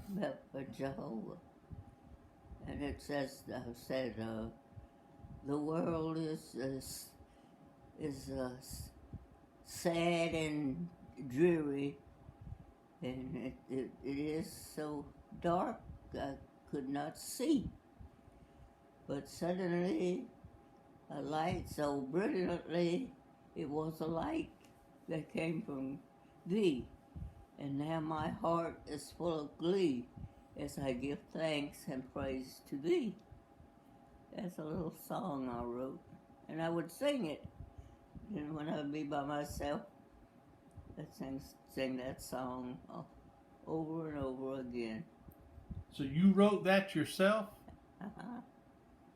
but for Jehovah. And it said, the world is sad and dreary, and it is so dark I could not see. But suddenly, a light so brilliantly, it was a light that came from thee. And now my heart is full of glee as I give thanks and praise to thee. That's a little song I wrote, and I would sing it. And when I would be by myself, I'd sing that song over and over again. So you wrote that yourself? Uh-huh.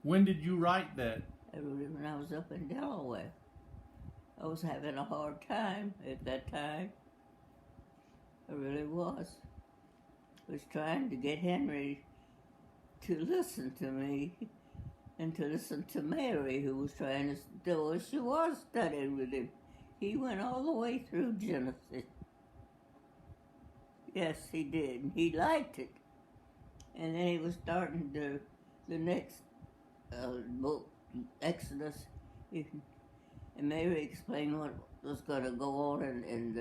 When did you write that? I wrote it when I was up in Delaware. I was having a hard time at that time. I really was. I was trying to get Henry to listen to me and to listen to Mary, who was trying to do as she was studying with him. He went all the way through Genesis. Yes, he did. He liked it. And then he was starting the next book, Exodus, and Mary explained what was going to go on, and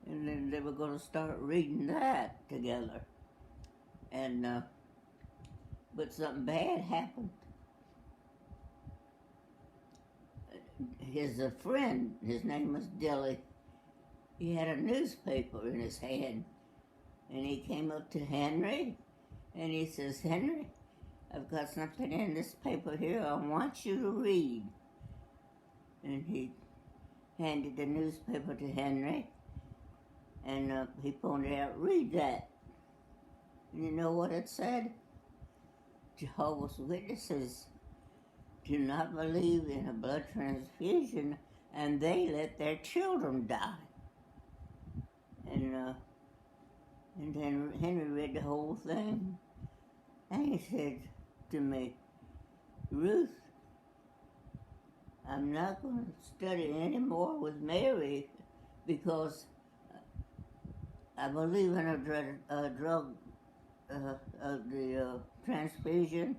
then they were going to start reading that together. And but something bad happened. His friend, his name was Dilly, he had a newspaper in his hand, and he came up to Henry, and he says, Henry, I've got something in this paper here I want you to read. And he handed the newspaper to Henry, and he pointed out, read that. And you know what it said? Jehovah's Witnesses do not believe in a blood transfusion, and they let their children die. And then Henry read the whole thing, and he said to me, Ruth, I'm not going to study anymore with Mary because I believe in a drug, the transfusion,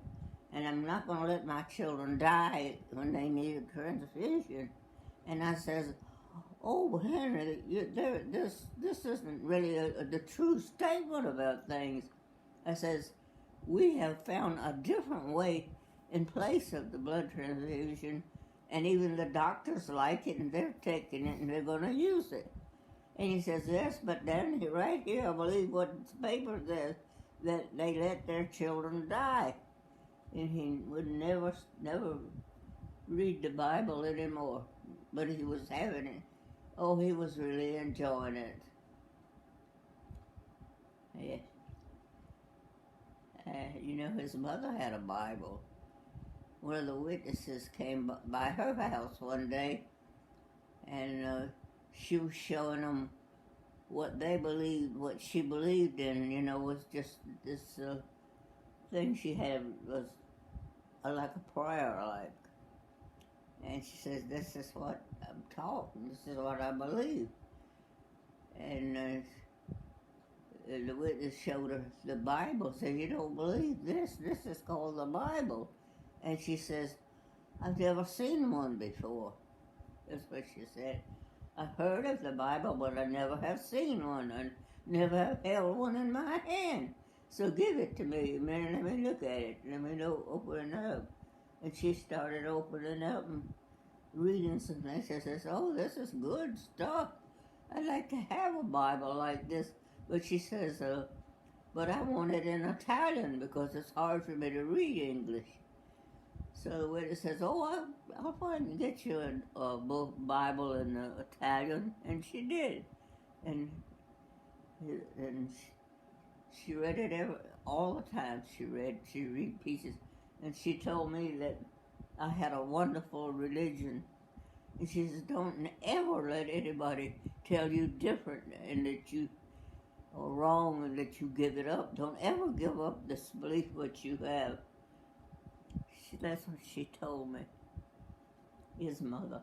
and I'm not going to let my children die when they need a transfusion. And I says, oh, Henry, this isn't really the true statement about things. I says, we have found a different way in place of the blood transfusion, and even the doctors like it, and they're taking it, and they're going to use it. And he says, yes, but then right here, I believe what the paper says, that they let their children die. And he would never read the Bible anymore. But he was having it. Oh, he was really enjoying it. Yeah. You know, his mother had a Bible. One of the witnesses came by her house one day, and she was showing them what they believed, what she believed in, you know, was just this thing she had was like a prayer, like. And she says, this is what I'm taught, and this is what I believe. And the witness showed her the Bible, said, you don't believe this is called the Bible. And she says, I've never seen one before. That's what she said. I've heard of the Bible, but I never have seen one, and never have held one in my hand. So give it to me, man, let me look at it, let me know, open it up. And she started opening up and reading some things. She says, oh, this is good stuff. I'd like to have a Bible like this. But she says, but I want it in Italian because it's hard for me to read English. So the witness says, oh, I'll find and get you a Bible in Italian. And she did. And she read it all the time. She read pieces. And she told me that I had a wonderful religion. And she says, don't ever let anybody tell you different and that you are wrong and that you give it up. Don't ever give up this belief what you have. That's what she told me, his mother.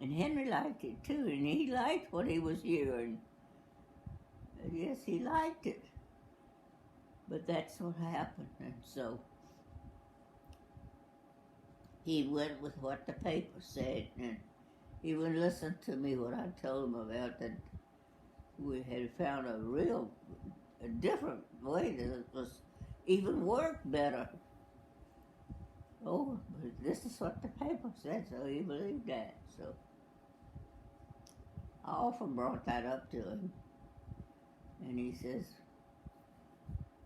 And Henry liked it too, and he liked what he was hearing. Yes, he liked it. But that's what happened, and so he went with what the paper said, and he wouldn't listen to me when I told him about that we had found a different way that it was even worked better. Oh, but this is what the paper said, so he believed that. So I often brought that up to him, and he says,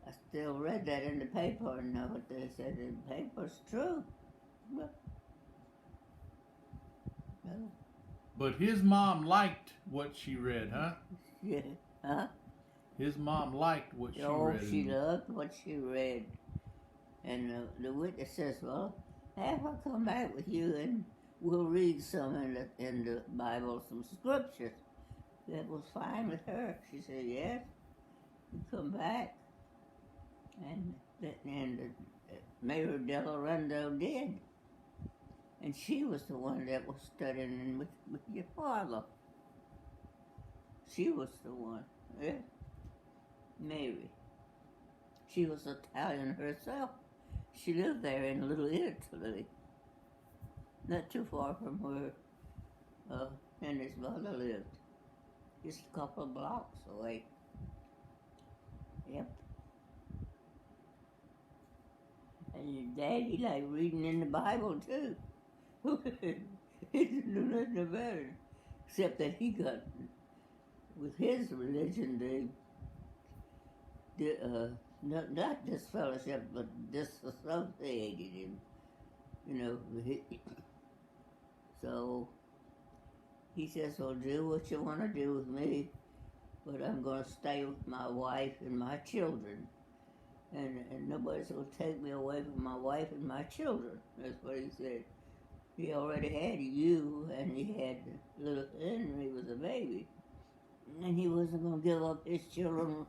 I still read that in the paper and know what they said in the paper's true. But, well, But his mom liked what she read, huh? yeah, huh? His mom liked what she Oh, read. she loved what she read. And the witness says, well, have her come back with you and we'll read some in the Bible, some scriptures. That was fine with her. She said, yes, you come back. And Mary Delarendo did. And she was the one that was studying with your father. She was the one, yeah. Mary. She was Italian herself. She lived there in Little Italy, not too far from where Henry's mother lived. Just a couple of blocks away. Yep. And your daddy liked reading in the Bible too. He didn't know nothing about it, except that he got, with his religion, not disfellowship, but disassociated him. You know, so he says, well, do what you want to do with me, but I'm going to stay with my wife and my children. And nobody's going to take me away from my wife and my children. That's what he said. He already had you, and he had little Henry was a baby. And he wasn't going to give up his children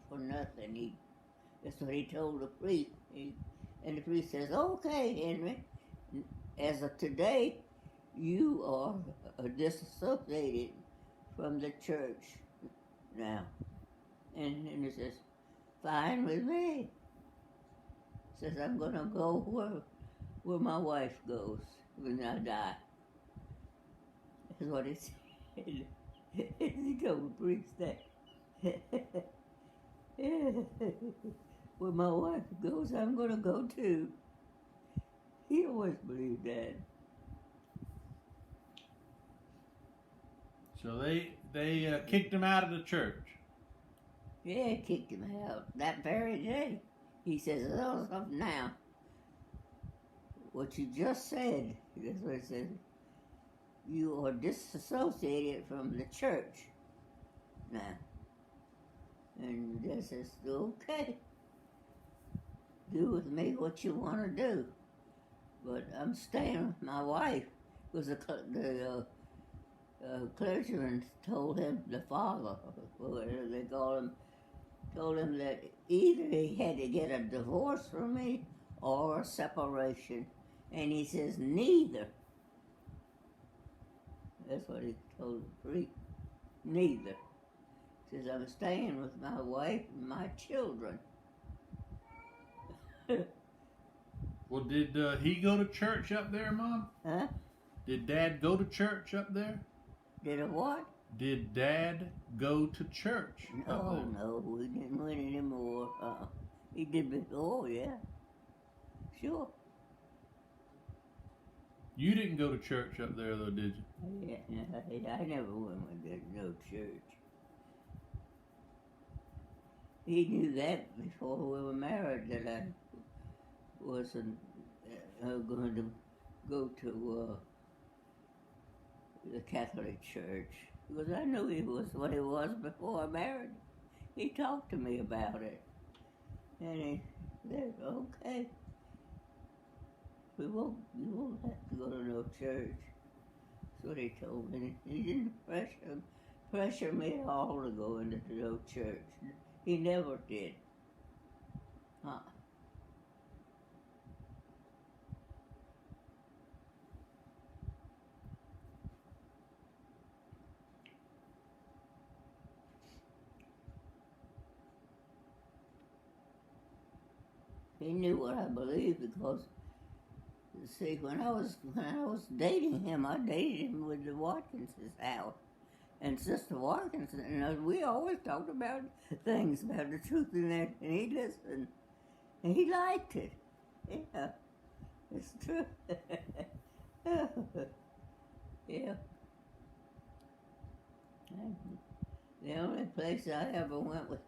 for nothing. That's what he told the priest. And the priest says, okay, Henry, as of today, you are disassociated from the church now. And he says, fine with me. Says, I'm going to go where my wife goes when I die. That's what he said. He told the priest that. Where my wife goes, I'm going to go too. He always believed that. So they kicked him out of the church. Yeah, kicked him out that very day. He says, oh, now, what you just said, that's what he said, you are disassociated from the church now. And this says, okay, do with me what you want to do. But I'm staying with my wife, because the clergyman told him, the father, whatever they call him, told him that either he had to get a divorce from me or a separation. And he says, neither. That's what he told the priest. Neither. He says, I'm staying with my wife and my children. Well, did he go to church up there, Mom? Huh? Did Dad go to church up there? Did a what? Did Dad go to church? No, we didn't win anymore. He did before, yeah. Sure. You didn't go to church up there, though, did you? Yeah, I never went with no church. He knew that before we were married, that I wasn't going to go to the Catholic Church, because I knew he was what he was before I married. He talked to me about it, and he said, okay, you won't have to go to no church. That's what he told me. He didn't pressure me at all to go into no church. He never did. he knew what I believed because, see, when I was dating him, I dated him with the Watkinses' house. And Sister Watkins, we always talked about things, about the truth in that, and he listened, and he liked it. Yeah, it's true. Yeah. The only place I ever went with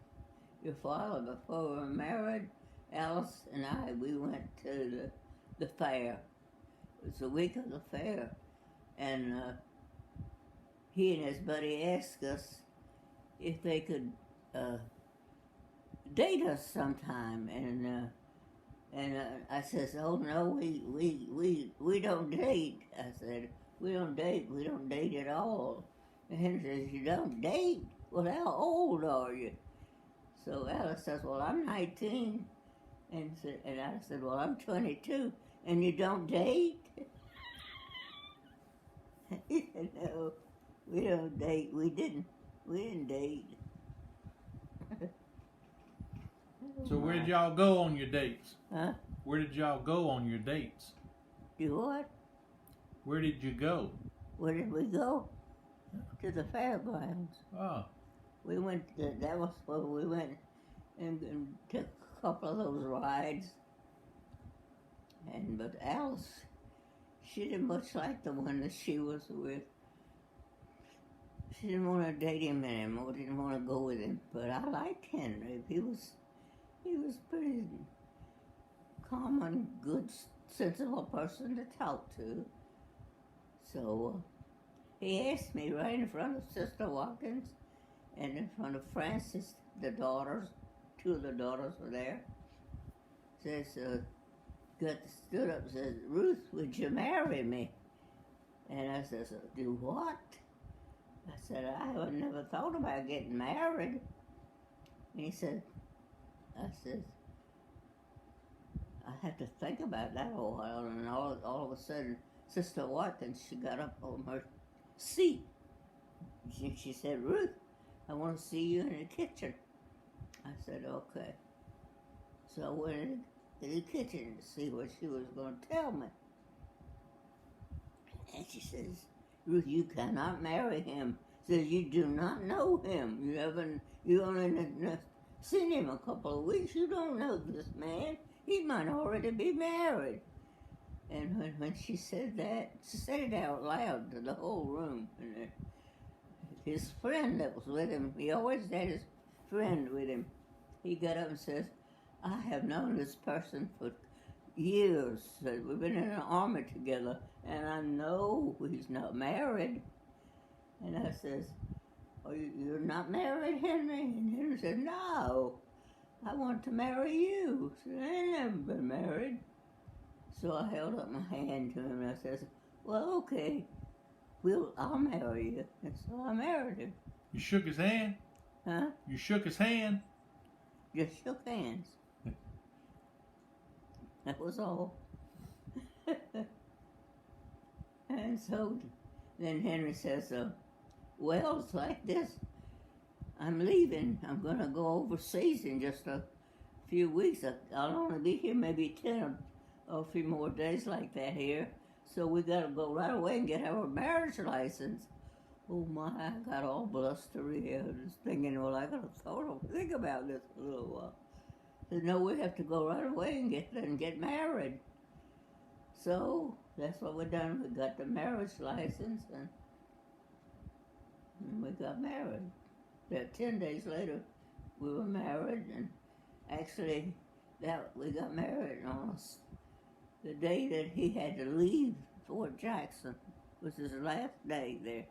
your father before we were married, Alice and I, we went to the fair. It was the week of the fair, and he and his buddy asked us if they could date us sometime, and I says, "Oh no, we don't date." I said, "We don't date at all." And Henry says, "You don't date? Well, how old are you?" So Alice says, "Well, I'm 19," and I said, "Well, I'm 22, and you don't date?" He said, "No, we don't date. We didn't date." So where did y'all go on your dates? Huh? Where did y'all go on your dates? Do what? Where did you go? Where did we go? To the fairgrounds. Oh, We went. That was where we went, and took a couple of those rides. But Alice, she didn't much like the one that she was with. She didn't want to date him anymore. Didn't want to go with him. But I liked Henry. He was pretty common, good, sensible person to talk to. So he asked me right in front of Sister Watkins and in front of Frances, the daughters. Two of the daughters were there. Says, stood up and says, "Ruth, would you marry me?" And I says, "Do what?" I said, "I have never thought about getting married." And he said, I said, "I had to think about that a while." And all of a sudden, Sister Watkins, she got up on her seat. She said, "Ruth, I want to see you in the kitchen." I said, "Okay." So I went in the kitchen to see what she was going to tell me. And she says, "Ruth, you cannot marry him." Says, "You do not know him. You only seen him a couple of weeks. You don't know this man. He might already be married." And when she said that, she said it out loud to the whole room. And his friend that was with him, he always had his friend with him. He got up and says, "I have known this person for years. We've been in an army together, and I know he's not married." And I says, "Oh, you're not married, Henry?" And Henry said, "No, I want to marry you." I said, "I ain't never been married." So I held up my hand to him and I says, "Well, okay, I'll marry you." And so I married him. you shook his hand? Huh? You shook his hand? Just shook hands. That was all. And so then Henry says, "Well, it's like this. I'm leaving. I'm going to go overseas in just a few weeks. I'll only be here maybe 10 or a few more days like that here. So we got to go right away and get our marriage license." Oh my, I got all blustery. I was thinking, well, I got to think about this a little while. Said, "No, we have to go right away and get married." So that's what we done. We got the marriage license and we got married. About 10 days later, we were married, and actually, we got married on the day that he had to leave Fort Jackson, was his last day there.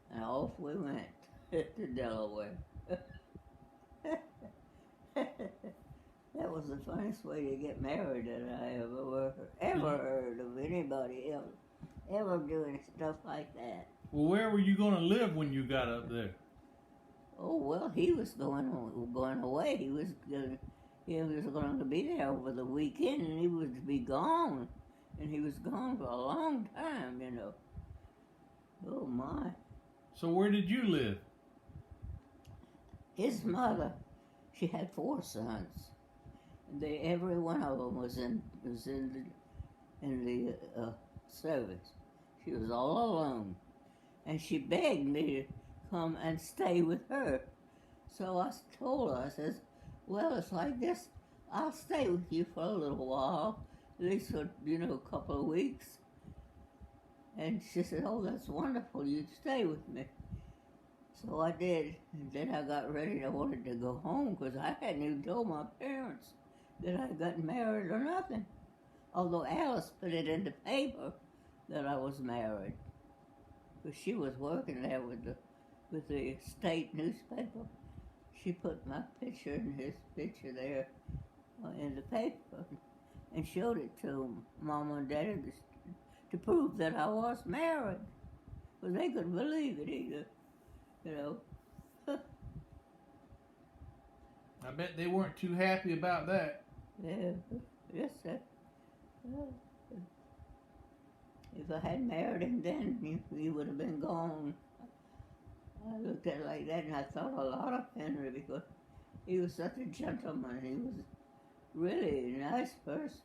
And off we went to Delaware. That was the funniest way to get married that I ever heard of anybody else ever doing stuff like that. Well, where were you going to live when you got up there? Oh well, he was going away. He was going to be there over the weekend, and he was to be gone, and he was gone for a long time, you know. Oh my! So where did you live? His mother, she had 4 sons, Every one of them was in the service. She was all alone, and she begged me to come and stay with her. So I told her, I says, well, it's like this. I'll stay with you for a little while, at least for, a couple of weeks. And she said, oh, that's wonderful. You'd stay with me. So I did. And then I got ready and I wanted to go home because I hadn't even told my parents that I got married or nothing. Although Alice put it in the paper that I was married. Because she was working there with the state newspaper. She put my picture and his picture there in the paper and showed it to Mama and Daddy to prove that I was married. Because they couldn't believe it either, I bet they weren't too happy about that. Yeah, yes, sir. If I hadn't married him then, he would have been gone. I looked at it like that and I thought a lot of Henry because he was such a gentleman. He was really a nice person.